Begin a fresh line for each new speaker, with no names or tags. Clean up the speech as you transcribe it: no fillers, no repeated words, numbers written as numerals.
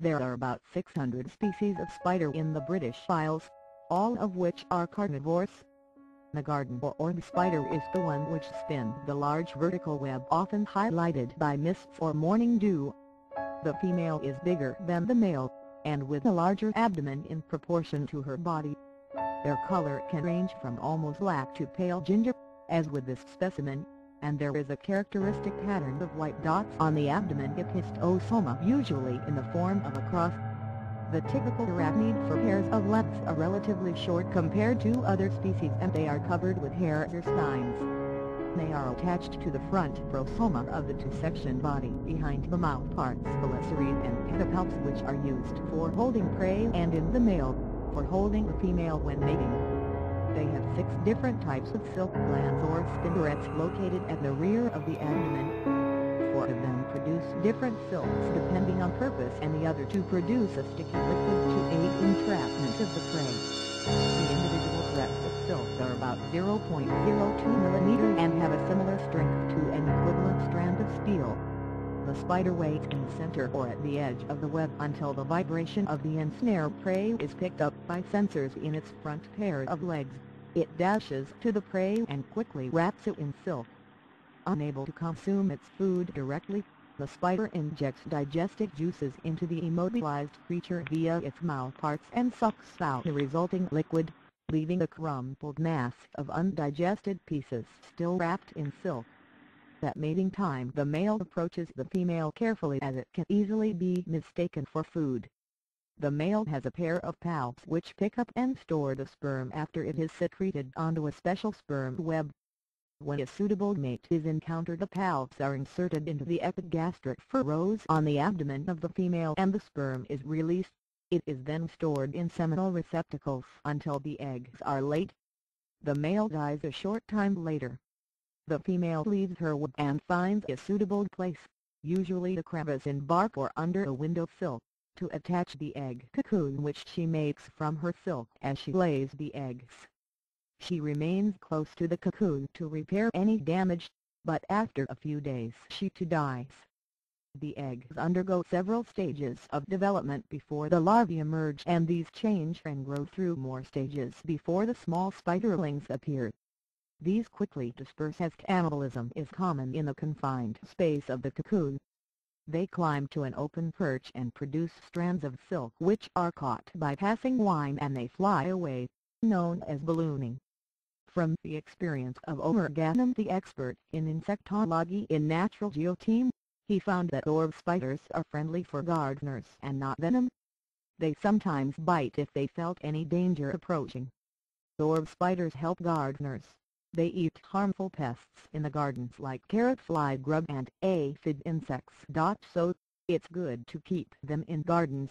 There are about 600 species of spider in the British Isles, all of which are carnivores. The garden or orb spider is the one which spins the large vertical web often highlighted by mists or morning dew. The female is bigger than the male, and with a larger abdomen in proportion to her body. Their color can range from almost black to pale ginger, as with this specimen, and there is a characteristic pattern of white dots on the abdomen epistosoma, usually in the form of a cross. The typical arachnid for hairs of length are relatively short compared to other species, and they are covered with hairs or spines. They are attached to the front prosoma of the two-section body behind the mouth parts chelicerae and pedipalps, which are used for holding prey, and in the male, for holding the female when mating. They have 6 different types of silk glands or spinnerets located at the rear of the abdomen. 4 of them produce different silks depending on purpose, and the other 2 produce a sticky liquid to aid entrapment of the prey. The individual threads of silk are about 0.02 mm and have a similar strength to an equivalent strand of steel. The spider waits in the center or at the edge of the web until the vibration of the ensnared prey is picked up by sensors in its front pair of legs. It dashes to the prey and quickly wraps it in silk. Unable to consume its food directly, the spider injects digestive juices into the immobilized creature via its mouth parts and sucks out the resulting liquid, leaving a crumpled mass of undigested pieces still wrapped in silk. At mating time, the male approaches the female carefully, as it can easily be mistaken for food. The male has a pair of palps which pick up and store the sperm after it is secreted onto a special sperm web. When a suitable mate is encountered, the palps are inserted into the epigastric furrows on the abdomen of the female and the sperm is released. It is then stored in seminal receptacles until the eggs are laid. The male dies a short time later. The female leaves her web and finds a suitable place, usually a crevice in bark or under a windowsill, to attach the egg cocoon which she makes from her silk as she lays the eggs. She remains close to the cocoon to repair any damage, but after a few days she too dies. The eggs undergo several stages of development before the larvae emerge, and these change and grow through more stages before the small spiderlings appear. These quickly disperse as cannibalism is common in the confined space of the cocoon. They climb to an open perch and produce strands of silk which are caught by passing wine, and they fly away, known as ballooning. From the experience of Omer Ganem, the expert in insectology in natgeo-team, he found that orb spiders are friendly for gardeners and not venom. They sometimes bite if they felt any danger approaching. Orb spiders help gardeners. They eat harmful pests in the gardens like carrot fly grub and aphid insects. So, it's good to keep them in gardens